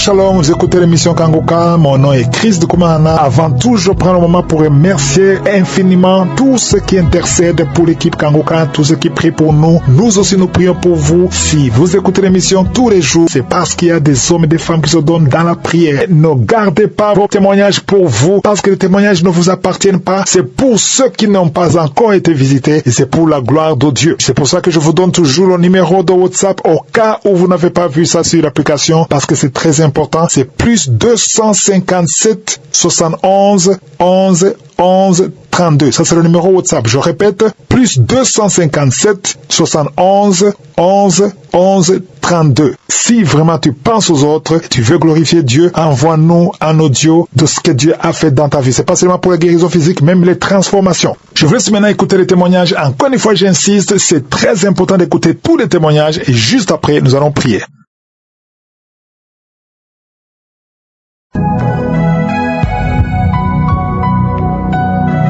Shalom, vous écoutez l'émission Kangoka, mon nom est Chris de Koumana. Avant tout, je prends le moment pour remercier infiniment tous ceux qui intercèdent pour l'équipe Kangoka, tous ceux qui prient pour nous. Nous aussi, nous prions pour vous. Si vous écoutez l'émission tous les jours, c'est parce qu'il y a des hommes et des femmes qui se donnent dans la prière. Ne gardez pas vos témoignages pour vous, parce que les témoignages ne vous appartiennent pas. C'est pour ceux qui n'ont pas encore été visités et c'est pour la gloire de Dieu. C'est pour ça que je vous donne toujours le numéro de WhatsApp au cas où vous n'avez pas vu ça sur l'application, parce que c'est très important. C'est plus 257 71 11 11 32. Ça, c'est le numéro WhatsApp. Je répète, plus 257 71 11 11 32. Si vraiment tu penses aux autres, tu veux glorifier Dieu, envoie-nous un audio de ce que Dieu a fait dans ta vie. C'est pas seulement pour la guérison physique, même les transformations. Je vous laisse maintenant écouter les témoignages. Encore une fois, j'insiste, c'est très important d'écouter tous les témoignages et juste après, nous allons prier.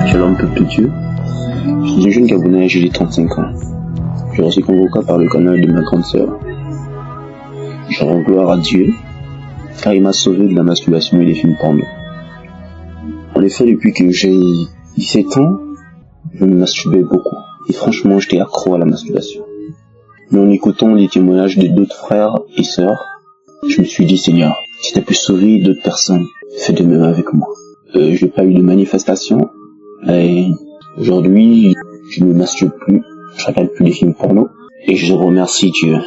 Shalom peuple de Dieu, je suis un jeune Gabonais, j'ai 35 ans. J'ai reçu Kangoka par le canal de ma grande sœur. Je rends gloire à Dieu, car il m'a sauvé de la masturbation et des films porno. En effet, depuis que j'ai 17 ans, je me masturbais beaucoup. Et franchement, j'étais accro à la masturbation. Mais en écoutant les témoignages de d'autres frères et sœurs, je me suis dit, Seigneur, si tu as pu sauver d'autres personnes, fais de même avec moi. J'ai pas eu de manifestation. Et aujourd'hui, je ne me masturbe plus, je regarde plus les films porno. Et je remercie Dieu,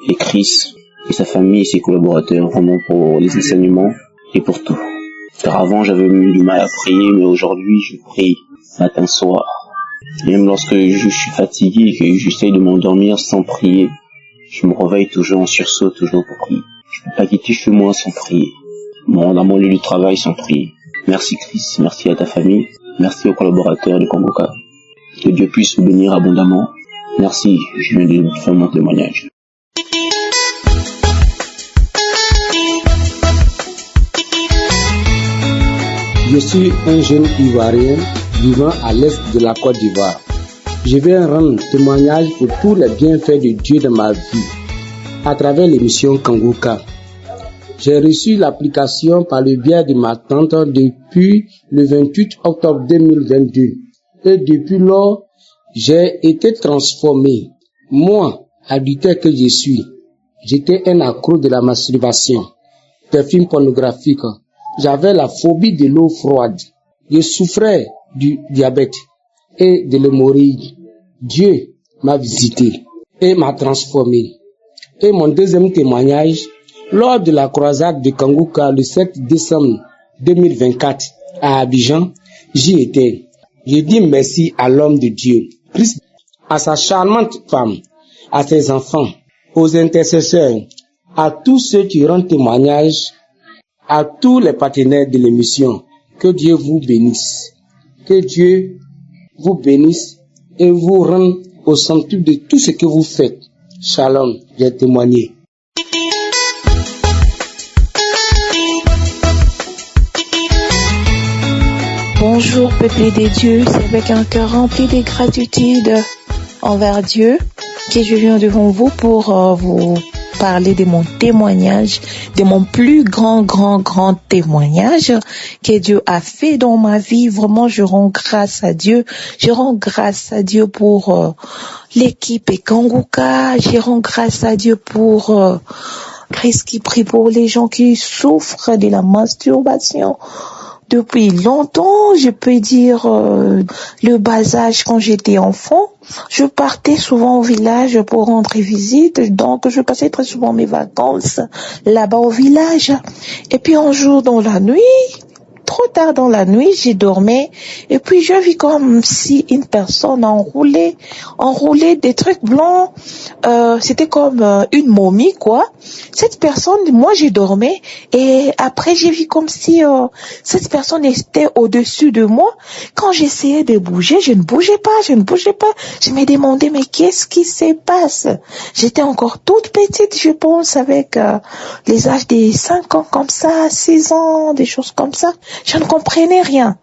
et Chris, et sa famille, et ses collaborateurs, vraiment pour les enseignements et pour tout. Car avant, j'avais eu du mal à prier, mais aujourd'hui, je prie matin, soir. Et même lorsque je suis fatigué et que j'essaye de m'endormir sans prier, je me réveille toujours en sursaut, toujours pour prier. Je peux pas quitter chez moi sans prier. Dans mon lieu de travail sans prier. Merci Chris, merci à ta famille. Merci aux collaborateurs de Kangoka. Que Dieu puisse vous bénir abondamment. Merci, je viens de faire mon témoignage. Je suis un jeune Ivoirien vivant à l'est de la Côte d'Ivoire. Je viens rendre témoignage pour tous les bienfaits de Dieu dans ma vie à travers l'émission Kangoka. J'ai reçu l'application par le biais de ma tante depuis le 28 octobre 2022. Et depuis lors, j'ai été transformé. Moi, adultère que je suis, j'étais un accro de la masturbation, des films pornographiques. J'avais la phobie de l'eau froide. Je souffrais du diabète et de l'hémorroïde. Dieu m'a visité et m'a transformé. Et mon deuxième témoignage, lors de la croisade de Kangoka le 7 décembre 2024 à Abidjan, j'y étais. Je dis merci à l'homme de Dieu, Christ, à sa charmante femme, à ses enfants, aux intercesseurs, à tous ceux qui rendent témoignage, à tous les partenaires de l'émission. Que Dieu vous bénisse. Que Dieu vous bénisse et vous rende au centre de tout ce que vous faites. Shalom, j'ai témoigné. Bonjour peuple des dieux, c'est avec un cœur rempli de gratitude envers Dieu que je viens devant vous pour vous parler de mon témoignage, de mon plus grand témoignage que Dieu a fait dans ma vie. Vraiment, je rends grâce à Dieu. Je rends grâce à Dieu pour l'équipe Kangoka. Je rends grâce à Dieu pour Christ qui prie pour les gens qui souffrent de la masturbation. Depuis longtemps, je peux dire le bas âge quand j'étais enfant, je partais souvent au village pour rendre visite, donc je passais très souvent mes vacances là-bas au village. Et puis un jour dans la nuit, trop tard dans la nuit, j'ai dormi et puis je vis comme si une personne enroulait des trucs blancs. C'était comme une momie, quoi. Cette personne, moi j'ai dormi et après j'ai vu comme si cette personne était au-dessus de moi. Quand j'essayais de bouger, je ne bougeais pas. Je me demandais mais qu'est-ce qui se passe? J'étais encore toute petite, je pense, avec les âges de 5 ans comme ça, 6 ans, des choses comme ça. Je ne comprenais rien.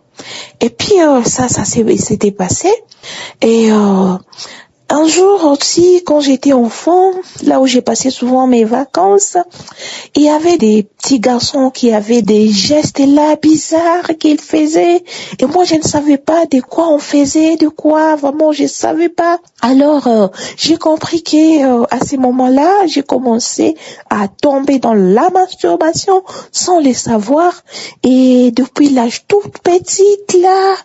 Et puis ça s'était passé. Et Un jour aussi, quand j'étais enfant, là où j'ai passé souvent mes vacances, il y avait des petits garçons qui avaient des gestes là bizarres qu'ils faisaient. Et moi, je ne savais pas de quoi on faisait, de quoi, vraiment, je ne savais pas. Alors, j'ai compris que à ces moments-là, j'ai commencé à tomber dans la masturbation sans le savoir. Et depuis l'âge toute petite, là,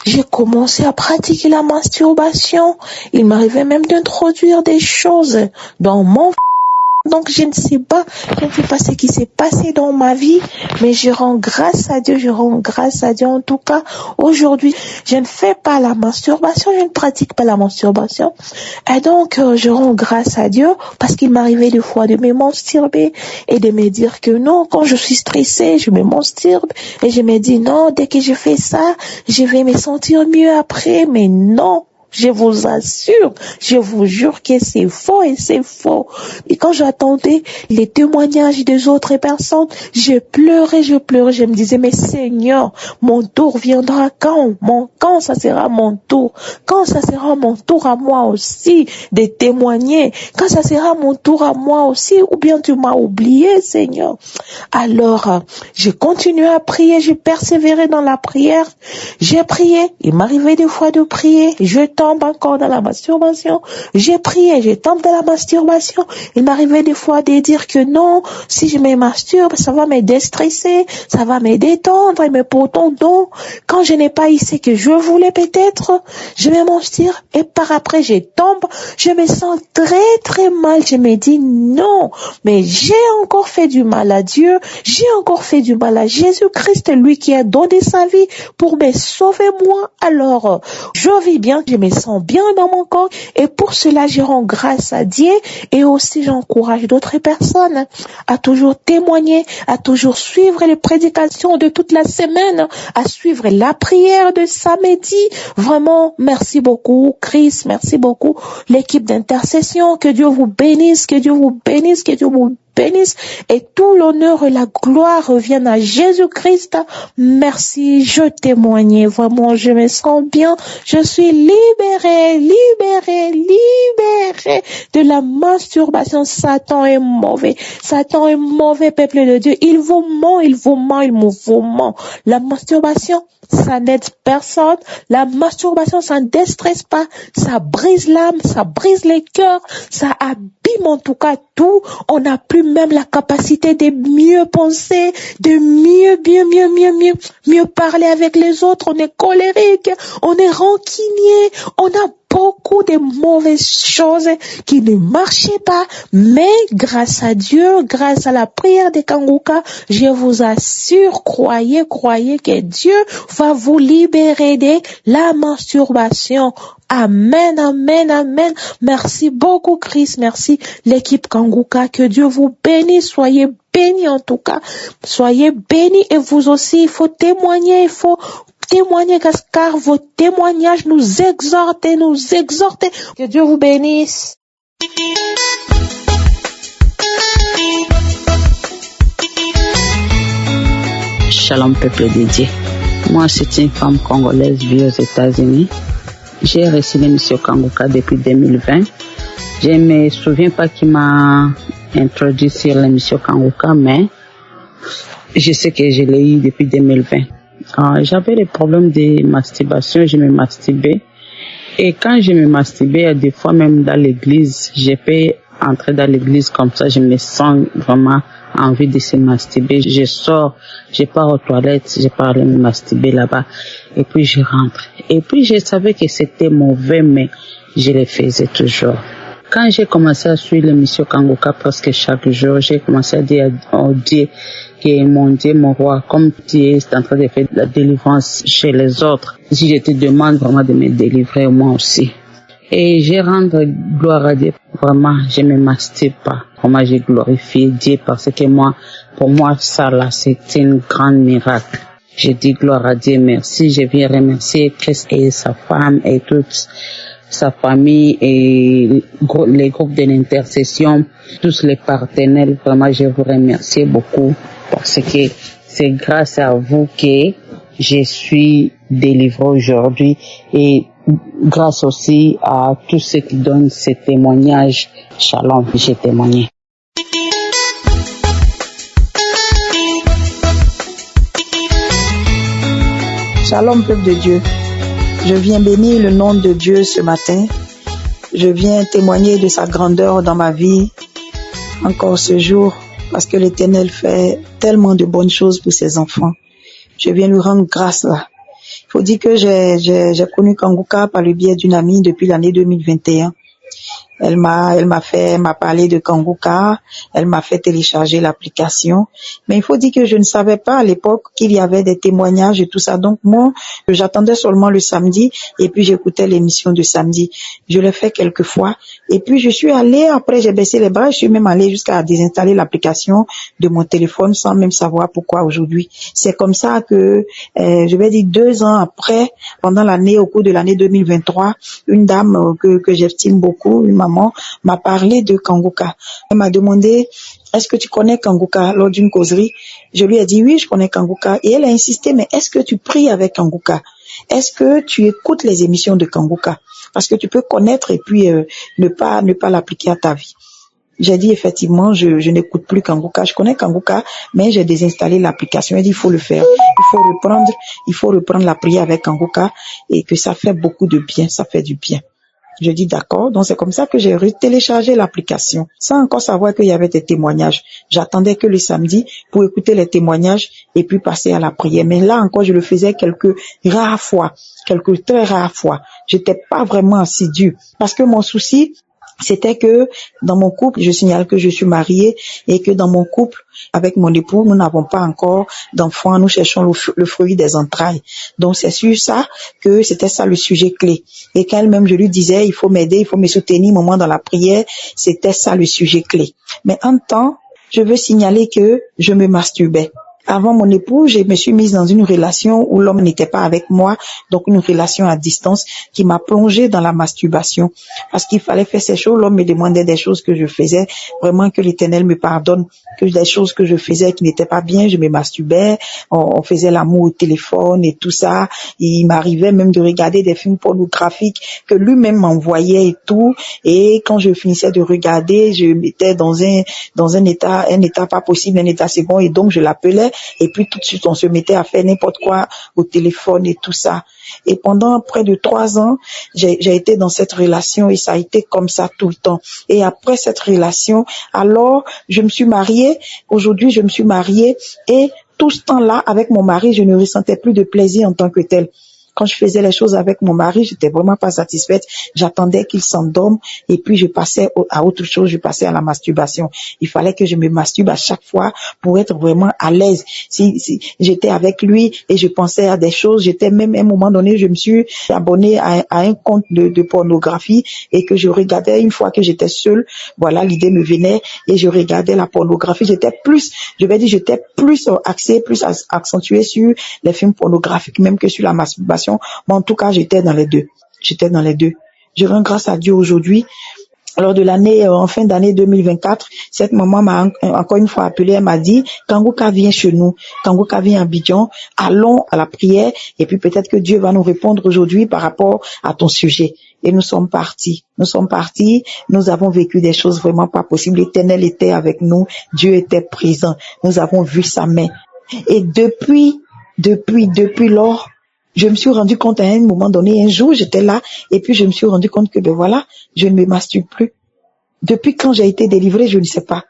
j'ai commencé à pratiquer la masturbation. Il m'arrivait même d'introduire des choses dans mon... Donc je ne sais pas ce qui s'est passé dans ma vie, mais je rends grâce à Dieu en tout cas. Aujourd'hui, je ne fais pas la masturbation, je ne pratique pas la masturbation. Et donc, je rends grâce à Dieu parce qu'il m'arrivait des fois de me masturber et de me dire que non, quand je suis stressée, je me masturbe et je me dis non, dès que je fais ça, je vais me sentir mieux après, mais non. Je vous assure, je vous jure que c'est faux et c'est faux. Et quand j'attendais les témoignages des autres personnes, je pleurais, je me disais, mais Seigneur, mon tour viendra quand ça sera mon tour? Quand ça sera mon tour à moi aussi de témoigner? Quand ça sera mon tour à moi aussi? Ou bien tu m'as oublié, Seigneur? Alors, j'ai continué à prier, j'ai persévéré dans la prière, j'ai prié, il m'arrivait des fois de prier, je tombe encore dans la masturbation. J'ai prié, je tombe dans la masturbation. Il m'arrivait des fois de dire que non, si je me masturbe, ça va me déstresser, ça va me détendre, mais pourtant non. Quand je n'ai pas eu ce que je voulais peut-être, je me masturbe et par après je tombe, je me sens très très mal. Je me dis non, mais j'ai encore fait du mal à Dieu, j'ai encore fait du mal à Jésus-Christ, lui qui a donné sa vie pour me sauver moi. Alors, je vis bien, je me sens bien dans mon corps et pour cela je rends grâce à Dieu et aussi j'encourage d'autres personnes à toujours témoigner, à toujours suivre les prédications de toute la semaine, à suivre la prière de samedi. Vraiment, merci beaucoup Chris, merci beaucoup l'équipe d'intercession, que Dieu vous bénisse, que Dieu vous bénisse, que Dieu vous bénisse et tout l'honneur et la gloire reviennent à Jésus-Christ. Merci, je témoignais, vraiment, je me sens bien, je suis libérée de la masturbation. Satan est mauvais, peuple de Dieu, il vous ment. La masturbation, ça n'aide personne. La masturbation, ça ne déstresse pas, ça brise l'âme, ça brise les cœurs, ça abîme en tout cas tout. On n'a plus même la capacité de mieux penser, de mieux parler avec les autres. On est colérique, on est rancunier, on a beaucoup de mauvaises choses qui ne marchaient pas, mais grâce à Dieu, grâce à la prière de Kanguka, je vous assure, croyez que Dieu va vous libérer de la masturbation. Amen. Merci beaucoup Chris, merci l'équipe Kanguka, que Dieu vous bénisse, soyez bénis en tout cas, soyez bénis et vous aussi, il faut témoigner, car vos témoignages nous exhortent. Que Dieu vous bénisse. Shalom peuple de Dieu. Moi, c'est une femme congolaise vivant aux États-Unis. J'ai reçu l'émission Kanguka depuis 2020. Je ne me souviens pas qui m'a introduit sur l'émission Kanguka, mais je sais que je l'ai eu depuis 2020. J'avais des problèmes de masturbation, je me masturbais. Et quand je me masturbais, des fois même dans l'église, je peux entrer dans l'église comme ça, je me sens vraiment envie de se masturber. Je sors, je pars aux toilettes, je pars aller me masturber là-bas. Et puis je rentre. Et puis je savais que c'était mauvais, mais je le faisais toujours. Quand j'ai commencé à suivre l'émission Kanguka presque chaque jour, j'ai commencé à dire au Dieu que mon Dieu, mon roi, comme tu es en train de faire la délivrance chez les autres, si je te demande vraiment de me délivrer moi aussi. Et je rends gloire à Dieu. Vraiment, je ne me masturbe pas. Vraiment, je glorifie Dieu parce que pour moi, ça là, c'est un grand miracle. Je dis gloire à Dieu, merci. Je viens remercier Christ et sa femme et toute sa famille et les groupes de l'intercession, tous les partenaires. Vraiment, je vous remercie beaucoup parce que c'est grâce à vous que je suis délivré aujourd'hui et grâce aussi à tous ceux qui donnent ces témoignages. Shalom, j'ai témoigné. Shalom, peuple de Dieu. Je viens bénir le nom de Dieu ce matin. Je viens témoigner de sa grandeur dans ma vie encore ce jour parce que l'Éternel fait tellement de bonnes choses pour ses enfants. Je viens lui rendre grâce là. Il faut dire que j'ai connu Kanguka par le biais d'une amie depuis l'année 2021. Elle m'a parlé de Kanguka, elle m'a fait télécharger l'application. Mais il faut dire que je ne savais pas à l'époque qu'il y avait des témoignages et tout ça. Donc moi, j'attendais seulement le samedi et puis j'écoutais l'émission de samedi. Je l'ai fait quelques fois. Et puis je suis allée, après j'ai baissé les bras, je suis même allée jusqu'à désinstaller l'application de mon téléphone sans même savoir pourquoi aujourd'hui. C'est comme ça que, je vais dire 2 ans après, pendant l'année, au cours de l'année 2023, une dame que j'estime beaucoup, une maman, m'a parlé de Kanguka. Elle m'a demandé, est-ce que tu connais Kanguka lors d'une causerie? Je lui ai dit, oui, je connais Kanguka. Et elle a insisté, mais est-ce que tu pries avec Kanguka? Est-ce que tu écoutes les émissions de Kanguka? Parce que tu peux connaître et puis ne pas l'appliquer à ta vie. J'ai dit, effectivement, je n'écoute plus Kanguka. Je connais Kanguka, mais j'ai désinstallé l'application. Elle dit, il faut le faire. Il faut reprendre la prière avec Kanguka et que ça fait beaucoup de bien. Ça fait du bien. Je dis d'accord, donc c'est comme ça que j'ai téléchargé l'application, sans encore savoir qu'il y avait des témoignages. J'attendais que le samedi pour écouter les témoignages et puis passer à la prière. Mais là encore, je le faisais quelques très rares fois. J'étais pas vraiment assidue parce que mon souci, c'était que dans mon couple, je signale que je suis mariée et que dans mon couple, avec mon époux, nous n'avons pas encore d'enfants, nous cherchons le fruit des entrailles. Donc c'est sur ça que c'était ça le sujet clé. Et qu'elle-même, je lui disais, il faut m'aider, il faut me soutenir au moment dans la prière, c'était ça le sujet clé. Mais en temps, je veux signaler que je me masturbais. Avant mon époux, je me suis mise dans une relation où l'homme n'était pas avec moi, donc une relation à distance qui m'a plongée dans la masturbation. Parce qu'il fallait faire ces choses, l'homme me demandait des choses que je faisais, vraiment que l'Éternel me pardonne, que des choses que je faisais qui n'étaient pas bien, je me masturbais, on faisait l'amour au téléphone et tout ça. Il m'arrivait même de regarder des films pornographiques que lui-même m'envoyait et tout. Et quand je finissais de regarder, je m'étais dans un état pas possible, un état second, et donc je l'appelais. Et puis tout de suite, on se mettait à faire n'importe quoi au téléphone et tout ça. Et pendant près de 3 ans, j'ai été dans cette relation et ça a été comme ça tout le temps. Et après cette relation, alors, je me suis mariée. Aujourd'hui, je me suis mariée et tout ce temps-là, avec mon mari, je ne ressentais plus de plaisir en tant que tel. Quand je faisais les choses avec mon mari, j'étais vraiment pas satisfaite. J'attendais qu'il s'endorme et puis je passais à autre chose, je passais à la masturbation. Il fallait que je me masturbe à chaque fois pour être vraiment à l'aise. Si j'étais avec lui et je pensais à des choses, j'étais même à un moment donné, je me suis abonnée à un compte de pornographie et que je regardais une fois que j'étais seule. Voilà, l'idée me venait et je regardais la pornographie. J'étais plus axée, plus accentuée sur les films pornographiques même que sur la masturbation. Mais en tout cas, j'étais dans les deux. Je rends grâce à Dieu aujourd'hui. Lors de l'année, en fin d'année 2024, cette maman m'a encore une fois appelé, elle m'a dit, Kanguka vient chez nous, Kanguka vient à Abidjan, allons à la prière, et puis peut-être que Dieu va nous répondre aujourd'hui par rapport à ton sujet. Et nous sommes partis, nous avons vécu des choses vraiment pas possibles. L'Éternel était avec nous, Dieu était présent, nous avons vu sa main. Et depuis lors, je me suis rendu compte à un moment donné, un jour, j'étais là, et puis je me suis rendu compte que, voilà, je ne me masturbe plus. Depuis quand j'ai été délivrée, je ne sais pas.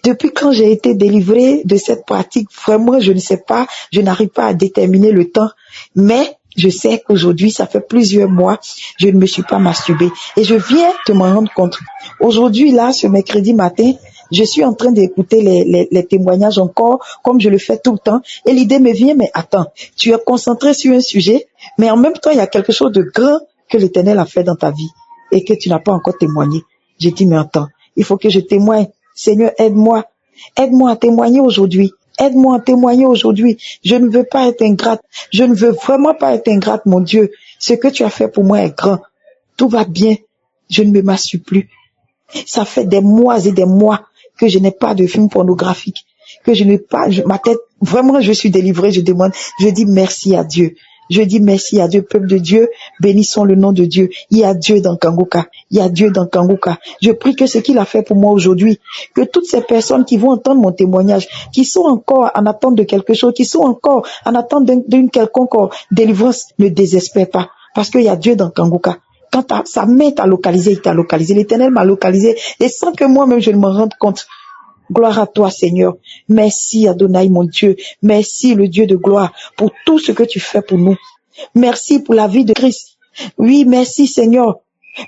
Depuis quand j'ai été délivrée de cette pratique, vraiment, je ne sais pas, je n'arrive pas à déterminer le temps. Mais je sais qu'aujourd'hui, ça fait plusieurs mois, je ne me suis pas masturbée. Et je viens de m'en rendre compte. Aujourd'hui, là, ce mercredi matin, je suis en train d'écouter les témoignages encore, comme je le fais tout le temps. Et l'idée me vient, mais attends, tu es concentré sur un sujet, mais en même temps, il y a quelque chose de grand que l'Éternel a fait dans ta vie et que tu n'as pas encore témoigné. J'ai dit, mais attends, il faut que je témoigne. Seigneur, aide-moi. Aide-moi à témoigner aujourd'hui. Aide-moi à témoigner aujourd'hui. Je ne veux pas être ingrate. Je ne veux vraiment pas être ingrate, mon Dieu. Ce que tu as fait pour moi est grand. Tout va bien. Je ne me masturbe plus. Ça fait des mois et des mois que je n'ai pas de film pornographique, que je n'ai pas, ma tête, vraiment, je suis délivrée, je dis merci à Dieu. Je dis merci à Dieu, peuple de Dieu. Bénissons le nom de Dieu. Il y a Dieu dans Kanguka. Il y a Dieu dans Kanguka. Je prie que ce qu'il a fait pour moi aujourd'hui, que toutes ces personnes qui vont entendre mon témoignage, qui sont encore en attente de quelque chose, qui sont encore en attente d'une quelconque délivrance, ne désespèrent pas. Parce qu'il y a Dieu dans Kanguka. Quand sa main t'a localisé, il t'a localisé. L'Éternel m'a localisé. Et sans que moi-même je ne me rende compte. Gloire à toi, Seigneur. Merci, Adonai, mon Dieu. Merci, le Dieu de gloire, pour tout ce que tu fais pour nous. Merci pour la vie de Christ. Oui, merci, Seigneur.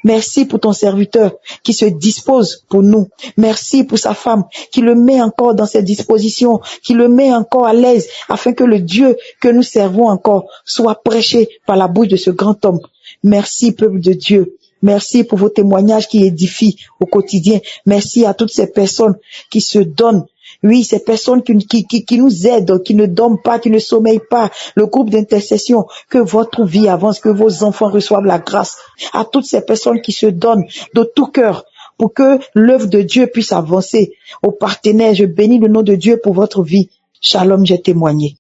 Merci pour ton serviteur qui se dispose pour nous. Merci pour sa femme qui le met encore dans ses dispositions, qui le met encore à l'aise afin que le Dieu que nous servons encore soit prêché par la bouche de ce grand homme. Merci, peuple de Dieu. Merci pour vos témoignages qui édifient au quotidien. Merci à toutes ces personnes qui se donnent. Oui, ces personnes qui nous aident, qui ne dorment pas, qui ne sommeillent pas. Le groupe d'intercession, que votre vie avance, que vos enfants reçoivent la grâce. À toutes ces personnes qui se donnent de tout cœur pour que l'œuvre de Dieu puisse avancer. Aux partenaires, je bénis le nom de Dieu pour votre vie. Shalom, j'ai témoigné.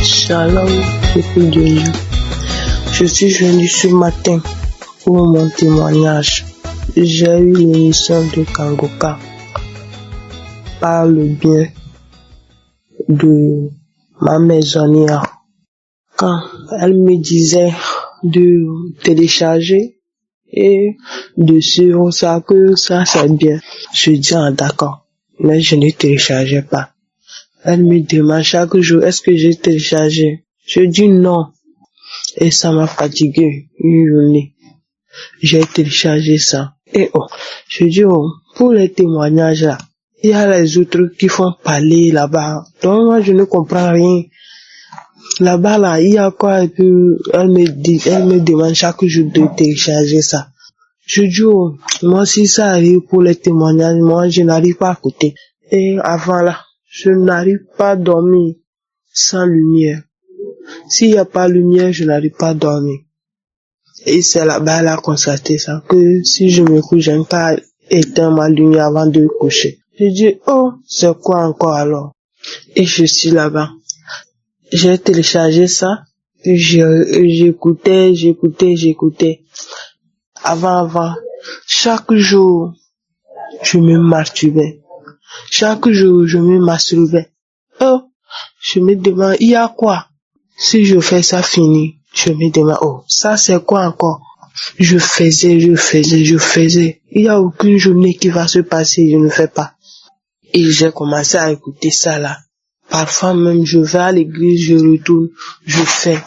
Shalom, peuple de Dieu. Je suis venu ce matin pour mon témoignage. J'ai eu l'émission de Kanguka par le bien de ma maisonnière. Quand elle me disait de télécharger et de suivre ça, que ça c'est bien, je dis d'accord, mais je ne téléchargeais pas. Elle me demande chaque jour, est-ce que j'ai téléchargé? Je dis non. Et ça m'a fatigué une journée. J'ai téléchargé ça. Et je dis pour les témoignages là, il y a les autres qui font parler là-bas. Donc moi je ne comprends rien. Là-bas là, il y a quoi? Et puis elle me demande chaque jour de télécharger ça. Je dis moi si ça arrive pour les témoignages, moi je n'arrive pas à côté. Et avant là, je n'arrive pas à dormir sans lumière. S'il n'y a pas de lumière, je n'arrive pas à dormir. Et c'est là-bas, elle a constaté ça, que si je me couche, je n'aime pas éteindre ma lumière avant de coucher. Je dis, c'est quoi encore alors? Et je suis là-bas. J'ai téléchargé ça, puis j'écoutais. Avant, chaque jour, je me masturbais. Chaque jour, je me masturbais. Je me demande, il y a quoi? Si je fais ça fini, je me demande, ça c'est quoi encore? Je faisais. Il n'y a aucune journée qui va se passer, je ne fais pas. Et j'ai commencé à écouter ça là. Parfois même, je vais à l'église, je retourne, je fais.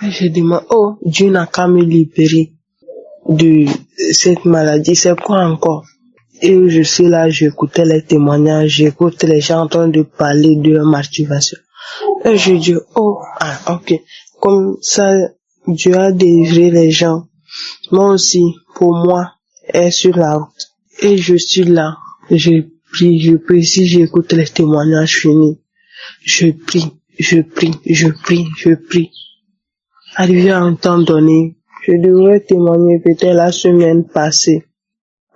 Et je demande, Dieu n'a qu'à me libérer de cette maladie, c'est quoi encore? Et je suis là, j'écoutais les témoignages, j'écoute les gens en train de parler de leur masturbation. Et je dis, ok. Comme ça, Dieu a délivré les gens. Moi aussi, pour moi, est sur la route. Et je suis là, je prie, si j'écoute les témoignages finis. Je prie. Arrivé à un temps donné, je devrais témoigner peut-être la semaine passée.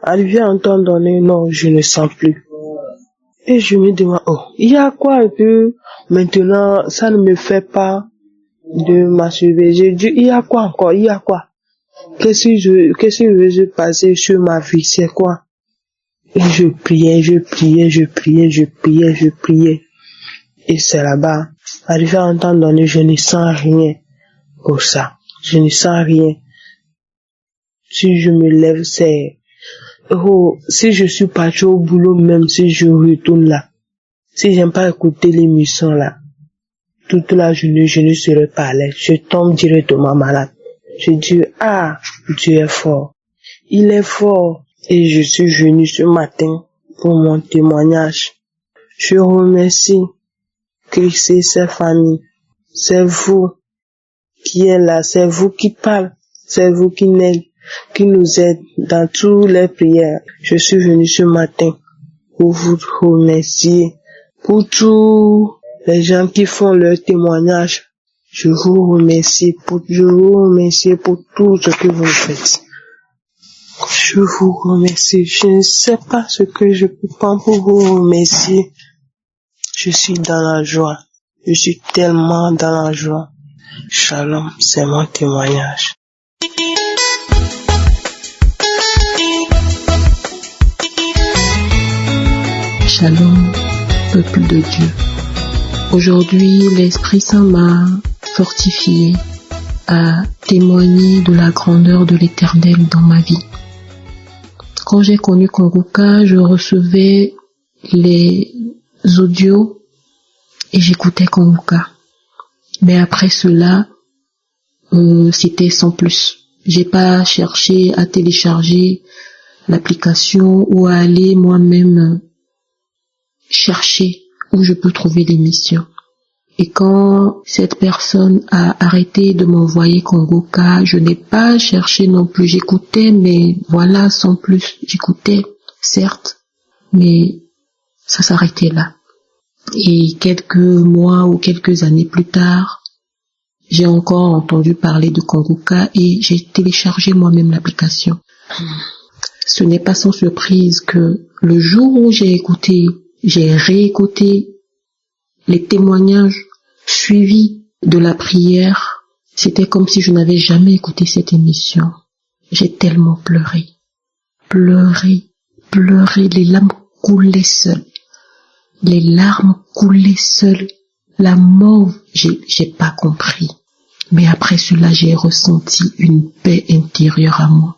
Arrivé à un temps donné, non, je ne sens plus. Et je me demande, il y a quoi un peu? Maintenant, ça ne me fait pas de masturber. Je dis, il y a quoi encore? Il y a quoi? Qu'est-ce que veut se passer sur ma vie? C'est quoi? Et je priais. Et c'est là-bas. Arrivé à un temps donné, je ne sens rien pour ça. Je ne sens rien. Si je me lève, c'est... si je suis parti au boulot, même si je retourne là, si j'aime pas écouter l'émission là, toute la journée, je ne serai pas à l'aise. Je tombe directement malade. Je dis, Dieu est fort. Il est fort. Et je suis venu ce matin pour mon témoignage. Je remercie Christ et sa famille. C'est vous qui êtes là, c'est vous qui parlez, c'est vous qui nous aide dans toutes les prières. Je suis venu ce matin pour vous remercier pour tous les gens qui font leur témoignage. Je vous remercie pour tout ce que vous faites. Je vous remercie. Je ne sais pas ce que je peux prendre pour vous remercier. Je suis dans la joie. Je suis tellement dans la joie. Shalom, c'est mon témoignage. Shalom, peuple de Dieu. Aujourd'hui, l'Esprit Saint m'a fortifié à témoigner de la grandeur de l'Éternel dans ma vie. Quand j'ai connu Kongoka, je recevais les audios et j'écoutais Kongoka. Mais après cela, c'était sans plus. J'ai pas cherché à télécharger l'application ou à aller moi-même chercher où je peux trouver l'émission. Et quand cette personne a arrêté de m'envoyer Kongoka, je n'ai pas cherché non plus. J'écoutais, mais voilà, sans plus. J'écoutais, certes, mais ça s'arrêtait là. Et quelques mois ou quelques années plus tard, j'ai encore entendu parler de Kongoka et j'ai téléchargé moi-même l'application. Ce n'est pas sans surprise que le jour où j'ai réécouté les témoignages suivis de la prière, c'était comme si je n'avais jamais écouté cette émission. J'ai tellement pleuré, les larmes coulaient seules. La mort, j'ai pas compris. Mais après cela, j'ai ressenti une paix intérieure à moi.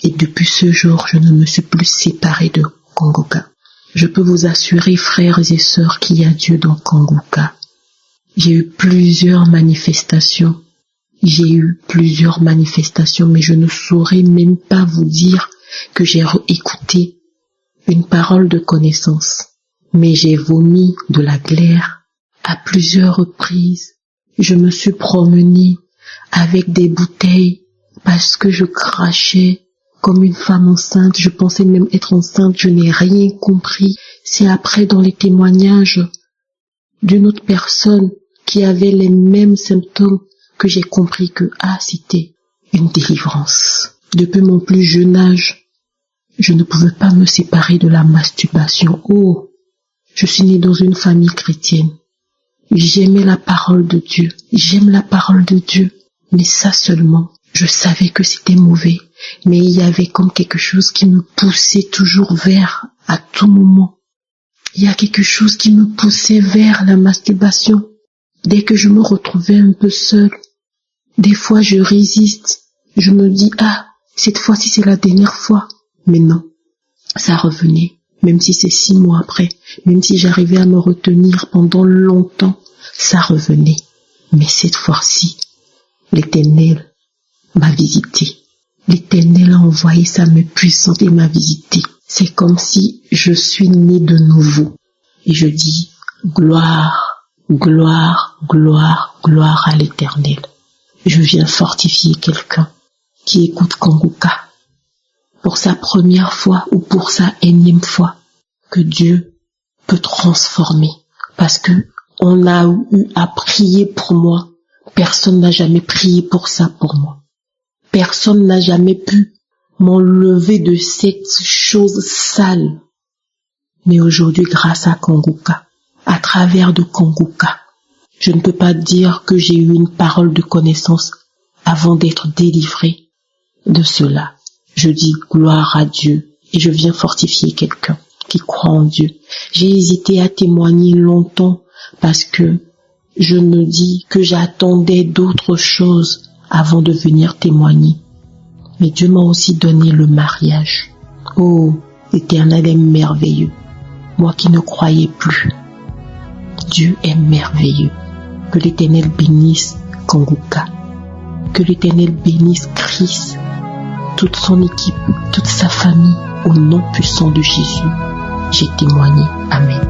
Et depuis ce jour, je ne me suis plus séparée de Kongoka. Je peux vous assurer, frères et sœurs, qu'il y a Dieu dans Kongoka. J'ai eu plusieurs manifestations, mais je ne saurais même pas vous dire que j'ai écouté une parole de connaissance. Mais j'ai vomi de la glaire à plusieurs reprises. Je me suis promenée avec des bouteilles parce que je crachais comme une femme enceinte. Je pensais même être enceinte, je n'ai rien compris. C'est après, dans les témoignages d'une autre personne qui avait les mêmes symptômes, que j'ai compris que, c'était une délivrance. Depuis mon plus jeune âge, je ne pouvais pas me séparer de la masturbation. Je suis née dans une famille chrétienne. J'aime la parole de Dieu, mais ça seulement. Je savais que c'était mauvais, mais il y avait comme quelque chose qui me poussait toujours vers, à tout moment. Il y a quelque chose qui me poussait vers la masturbation. Dès que je me retrouvais un peu seule, des fois je résiste. Je me dis, cette fois-ci c'est la dernière fois. Mais non, ça revenait. Même si c'est 6 mois après, même si j'arrivais à me retenir pendant longtemps, ça revenait. Mais cette fois-ci, l'Éternel m'a visité. L'Éternel a envoyé sa main puissante et m'a visité. C'est comme si je suis née de nouveau. Et je dis, gloire, gloire, gloire, gloire à l'Éternel. Je viens fortifier quelqu'un qui écoute Kongoka pour sa première fois ou pour sa énième fois, que Dieu peut transformer. Parce que on a eu à prier pour moi. Personne n'a jamais prié pour ça pour moi. Personne n'a jamais pu m'enlever de cette chose sale. Mais aujourd'hui, grâce à Kongoka, à travers de Kongoka, je ne peux pas dire que j'ai eu une parole de connaissance avant d'être délivré de cela. Je dis gloire à Dieu et je viens fortifier quelqu'un qui croit en Dieu. J'ai hésité à témoigner longtemps parce que je me dis que j'attendais d'autres choses avant de venir témoigner. Mais Dieu m'a aussi donné le mariage. l'Éternel est merveilleux. Moi qui ne croyais plus, Dieu est merveilleux. Que l'Éternel bénisse Kongoka. Que l'Éternel bénisse Chris, toute son équipe, toute sa famille, au nom puissant de Jésus. J'ai témoigné. Amen.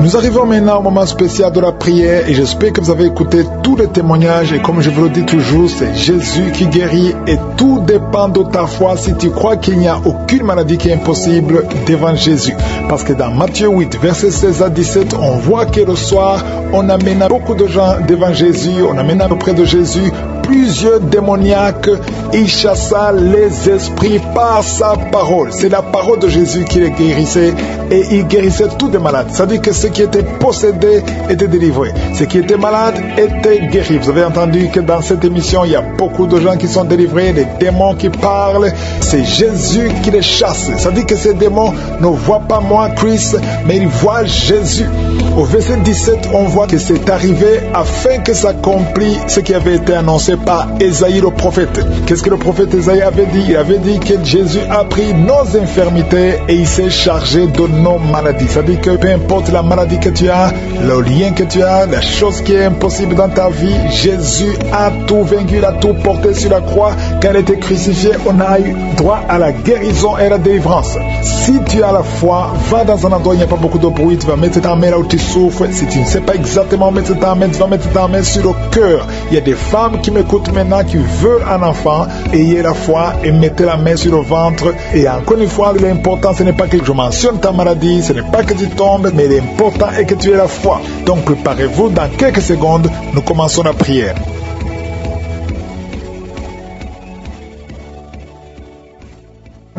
Nous arrivons maintenant au moment spécial de la prière et j'espère que vous avez écouté tous les témoignages et comme je vous le dis toujours, c'est Jésus qui guérit et tout dépend de ta foi si tu crois qu'il n'y a aucune maladie qui est impossible devant Jésus. Parce que dans Matthieu 8, versets 16 à 17, on voit que le soir, on amène beaucoup de gens devant Jésus, on amène auprès de Jésus plusieurs démoniaques, il chassa les esprits par sa parole. C'est la parole de Jésus qui les guérissait et il guérissait tous les malades. C'est-à-dire que ceux qui étaient possédés étaient délivrés. Ceux qui étaient malades étaient guéris. Vous avez entendu que dans cette émission, il y a beaucoup de gens qui sont délivrés, des démons qui parlent. C'est Jésus qui les chasse. C'est-à-dire que ces démons ne voient pas moi, Chris, mais ils voient Jésus. Au verset 17, on voit que c'est arrivé afin que s'accomplisse ce qui avait été annoncé par Ésaïe le prophète. Qu'est-ce que le prophète Ésaïe avait dit? Il avait dit que Jésus a pris nos infirmités et il s'est chargé de nos maladies. Ça veut dire que peu importe la maladie que tu as, le lien que tu as, la chose qui est impossible dans ta vie, Jésus a tout vaincu, il a tout porté sur la croix. Quand il était crucifié, on a eu droit à la guérison et à la délivrance. Si tu as la foi, va dans un endroit où il n'y a pas beaucoup de bruit, tu vas mettre ta main là où tu souffres. Si tu ne sais pas exactement mettre ta main, tu vas mettre ta main sur le cœur. Il y a des femmes qui m'écoutent maintenant qui veulent un enfant, ayez la foi et mettez la main sur le ventre. Et encore une fois, l'important ce n'est pas que je mentionne ta maladie, ce n'est pas que tu tombes, mais l'important est que tu aies la foi. Donc préparez-vous, dans quelques secondes, nous commençons la prière.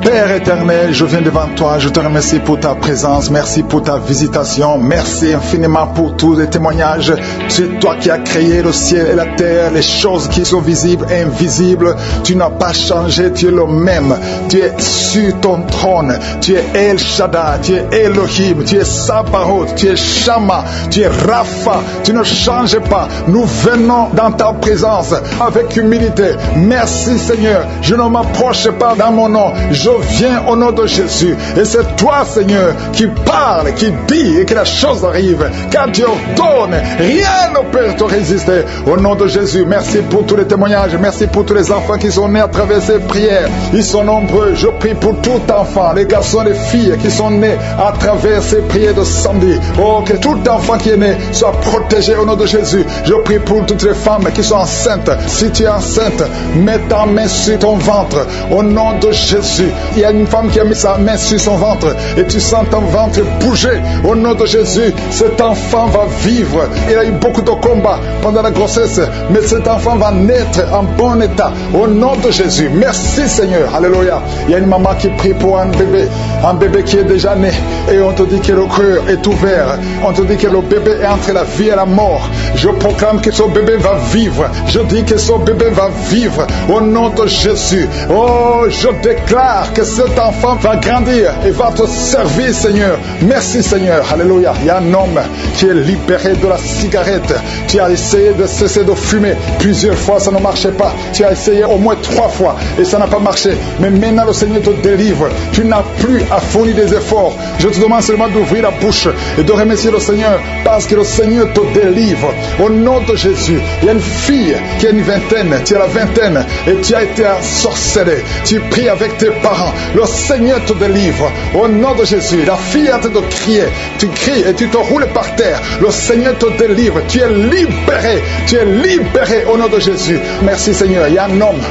Père éternel, je viens devant toi, je te remercie pour ta présence, merci pour ta visitation, merci infiniment pour tous les témoignages. C'est toi qui as créé le ciel et la terre, les choses qui sont visibles et invisibles. Tu n'as pas changé, tu es le même. Tu es sur ton trône, tu es El Shaddai, tu es Elohim, tu es Sabaoth, tu es Shama, tu es Rapha. Tu ne changes pas. Nous venons dans ta présence avec humilité. Merci Seigneur, je ne m'approche pas dans mon nom. Je viens au nom de Jésus. Et c'est toi, Seigneur, qui parle, qui dit et que la chose arrive. Quand tu ordonnes, rien ne peut te résister. Au nom de Jésus, merci pour tous les témoignages. Merci pour tous les enfants qui sont nés à travers ces prières. Ils sont nombreux. Je prie pour tout enfant, les garçons, les filles qui sont nés à travers ces prières de samedi. Oh, que tout enfant qui est né soit protégé au nom de Jésus. Je prie pour toutes les femmes qui sont enceintes. Si tu es enceinte, mets ta main sur ton ventre. Au nom de Jésus. Il y a une femme qui a mis sa main sur son ventre et tu sens ton ventre bouger. Au nom de Jésus, cet enfant va vivre. Il a eu beaucoup de combats pendant la grossesse, mais cet enfant va naître en bon état. Au nom de Jésus, merci Seigneur. Alléluia. Il y a une maman qui prie pour un bébé qui est déjà né et on te dit que le cœur est ouvert. On te dit que le bébé est entre la vie et la mort. Je proclame que ce bébé va vivre. Je dis que ce bébé va vivre. Au nom de Jésus. Oh, je déclare que cet enfant va grandir et va te servir, Seigneur. Merci, Seigneur. Alléluia. Il y a un homme qui est libéré de la cigarette. Tu as essayé de cesser de fumer. Plusieurs fois, ça ne marchait pas. Tu as essayé au moins 3 fois et ça n'a pas marché. Mais maintenant, le Seigneur te délivre. Tu n'as plus à fournir des efforts. Je te demande seulement d'ouvrir la bouche et de remercier le Seigneur parce que le Seigneur te délivre. Au nom de Jésus, il y a une fille qui a une vingtaine. Tu as la vingtaine et tu as été ensorcelé. Tu pries avec tes parents. Le Seigneur te délivre. Au nom de Jésus, la fille est en train de crier. Tu cries et tu te roules par terre. Le Seigneur te délivre. Tu es libéré. Tu es libéré au nom de Jésus. Merci Seigneur. Il y a un homme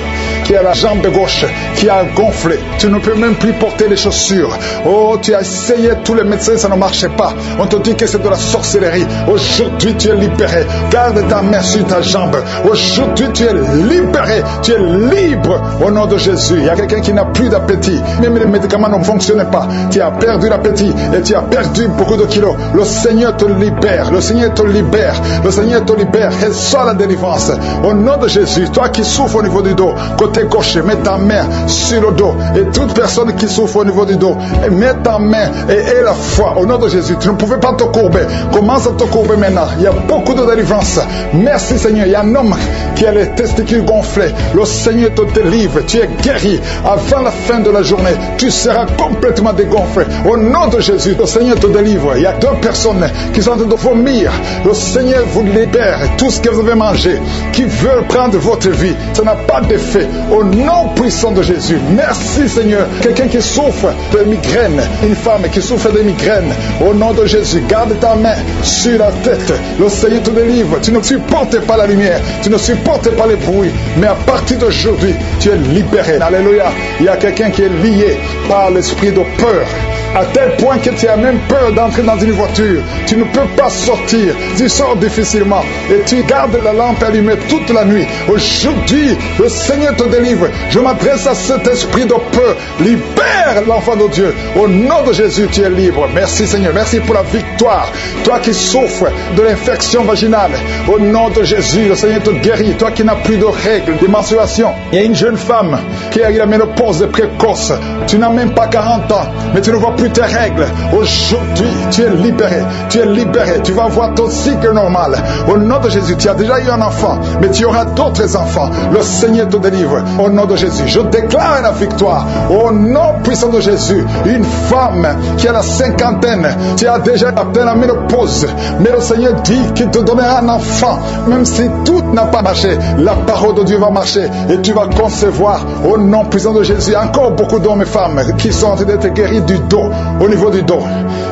qui a la jambe gauche qui a gonflé. Tu ne peux même plus porter les chaussures. Oh, tu as essayé tous les médecins, ça ne marchait pas. On te dit que c'est de la sorcellerie. Aujourd'hui, tu es libéré. Garde ta main sur ta jambe. Aujourd'hui, tu es libéré. Tu es libre au nom de Jésus. Il y a quelqu'un qui n'a plus d'appétit. Même les médicaments ne fonctionnent pas. Tu as perdu l'appétit et tu as perdu beaucoup de kilos. Le Seigneur te libère. Le Seigneur te libère. Le Seigneur te libère. Reçois la délivrance. Au nom de Jésus, toi qui souffres au niveau du dos, côté gauche, mets ta main sur le dos. Et toute personne qui souffre au niveau du dos, mets ta main et aie la foi. Au nom de Jésus, tu ne pouvais pas te courber. Commence à te courber maintenant. Il y a beaucoup de délivrance. Merci Seigneur. Il y a un homme qui a les testicules gonflés. Le Seigneur te délivre. Tu es guéri. Avant la fin de la journée, tu seras complètement dégonflé. Au nom de Jésus, le Seigneur te délivre. Il y a 2 personnes qui sont en train de vomir. Le Seigneur vous libère. Tout ce que vous avez mangé, qui veut prendre votre vie, ça n'a pas d'effet. au nom puissant de Jésus. Merci Seigneur. Quelqu'un qui souffre de migraine, une femme qui souffre de migraine, au nom de Jésus, garde ta main sur la tête. Le Seigneur te délivre. Tu ne supportes pas la lumière, tu ne supportes pas les bruits, mais à partir d'aujourd'hui, tu es libéré. Alléluia. Il y a quelqu'un qui est lié par l'esprit de peur, à tel point que tu as même peur d'entrer dans une voiture. Tu ne peux pas sortir, tu sors difficilement et tu gardes la lampe allumée toute la nuit. Aujourd'hui, le Seigneur te délivre. Je m'adresse à cet esprit de peur. Libère l'enfant de Dieu. Au nom de Jésus, tu es libre. Merci Seigneur, merci pour la victoire. Toi qui souffres de l'infection vaginale, au nom de Jésus, le Seigneur te guérit. Toi qui n'as plus de règles, de menstruation. Il y a une jeune femme qui a eu la ménopause précoce. Tu n'as même pas 40 ans, mais tu ne vois plus tes règles. Aujourd'hui, tu es libéré. Tu es libéré. Tu vas avoir ton cycle normal. Au nom de Jésus, tu as déjà eu un enfant, mais tu auras d'autres enfants. Le Seigneur te délivre. Au nom de Jésus, je déclare la victoire. Au nom puissant de Jésus, une femme qui a la cinquantaine, tu as déjà atteint la ménopause, mais le Seigneur dit qu'il te donnera un enfant. Même si tout n'a pas marché, la parole de Dieu va marcher et tu vas concevoir. Au nom puissant de Jésus, encore beaucoup d'hommes et femmes qui sont en train d'être guéris du dos, au niveau du dos.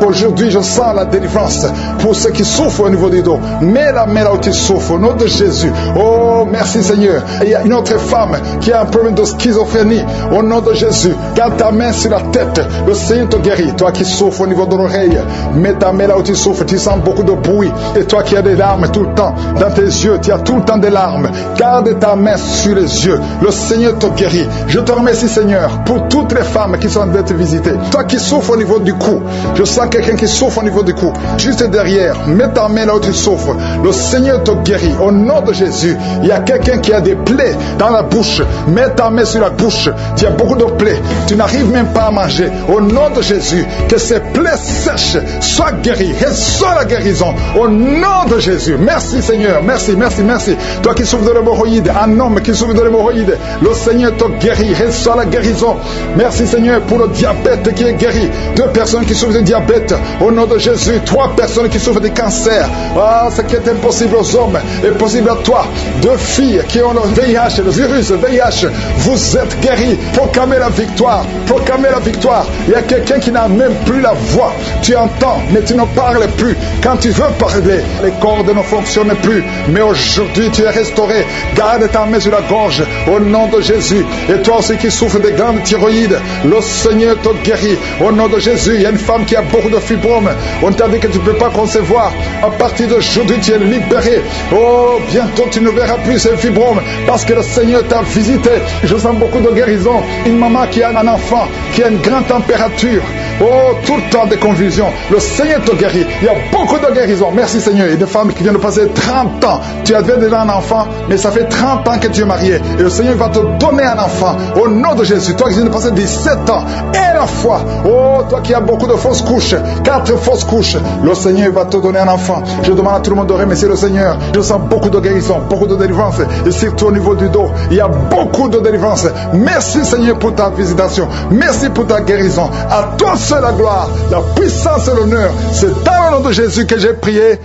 Aujourd'hui, je sens la délivrance pour ceux qui souffrent au niveau du dos. Mets la main là où tu souffres, au nom de Jésus. Oh, merci Seigneur. Il y a une autre femme qui a un problème de schizophrénie. Au nom de Jésus, garde ta main sur la tête. Le Seigneur te guérit. Toi qui souffres au niveau de l'oreille, mets ta main là où tu souffres. Tu sens beaucoup de bruit. Et toi qui as des larmes tout le temps dans tes yeux, tu as tout le temps des larmes. Garde ta main sur les yeux. Le Seigneur te guérit. Je te remercie Seigneur pour toutes les femmes qui sont en train de te visiter. Toi qui souffres au niveau du cou, je sens quelqu'un qui souffre au niveau du cou. Juste derrière, mets ta main là où tu souffres. Le Seigneur te guérit. Au nom de Jésus, il y a quelqu'un qui a des plaies dans la bouche. Mets ta main sur la bouche. Tu as beaucoup de plaies. Tu n'arrives même pas à manger. Au nom de Jésus, que ces plaies sèches soient guéries. Reçois la guérison. Au nom de Jésus. Merci Seigneur. Merci, merci, merci. Toi qui souffres de l'hémorroïde, un homme qui souffre de l'hémorroïde, le Seigneur te guérit. Reçois la guérison. Merci Seigneur pour le diabète qui est guéri. 2 personnes qui souffrent de diabète. Au nom de Jésus. 3 personnes qui souffrent de cancer. Ah, ce qui est impossible aux hommes est possible à toi. 2 filles qui ont le VIH, le virus VIH. Vous êtes guéris. Proclamez la victoire. Proclamez la victoire. Il y a quelqu'un qui n'a même plus la voix. Tu entends, mais tu ne parles plus. Quand tu veux parler, les cordes ne fonctionnent plus. Mais aujourd'hui, tu es restauré. Garde ta main sur la gorge. Au nom de Jésus. Et toi aussi qui souffres de glandes thyroïdes, le Seigneur te guérit. Au nom de Jésus, il y a une femme qui a beaucoup de fibromes. On t'a dit que tu ne peux pas concevoir. À partir d'aujourd'hui, tu es libéré. Oh, bientôt tu ne verras plus ces fibromes parce que le Seigneur t'a visité. Je sens beaucoup de guérison. Une maman qui a un enfant qui a une grande température. Oh, tout le temps des convulsions. Le Seigneur te guérit. Il y a beaucoup de guérison. Merci Seigneur. Il y a des femmes qui viennent de passer 30 ans. Tu avais déjà un enfant, mais ça fait 30 ans que tu es marié. Et le Seigneur va te donner un enfant. Au nom de Jésus. Toi qui viens de passer 17 ans. Et la foi. Oh, toi qui as beaucoup de fausses couches. 4 fausses couches. Le Seigneur va te donner un enfant. Je demande à tout le monde de remercier le Seigneur. Je sens beaucoup de guérison, beaucoup de délivrance. Et surtout au niveau du dos, il y a beaucoup de délivrance. Merci Seigneur pour ta visitation. Merci pour ta guérison. À toi seul la gloire, la puissance et l'honneur. C'est dans le nom de Jésus que j'ai prié.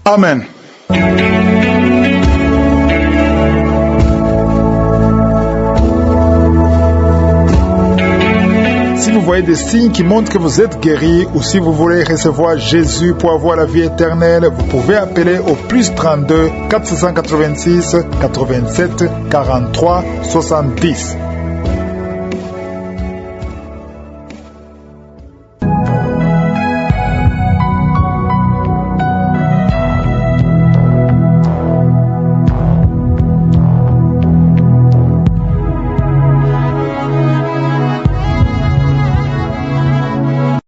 Amen. Si vous voyez des signes qui montrent que vous êtes guéri ou si vous voulez recevoir Jésus pour avoir la vie éternelle, vous pouvez appeler au plus 32 486 87 43 70.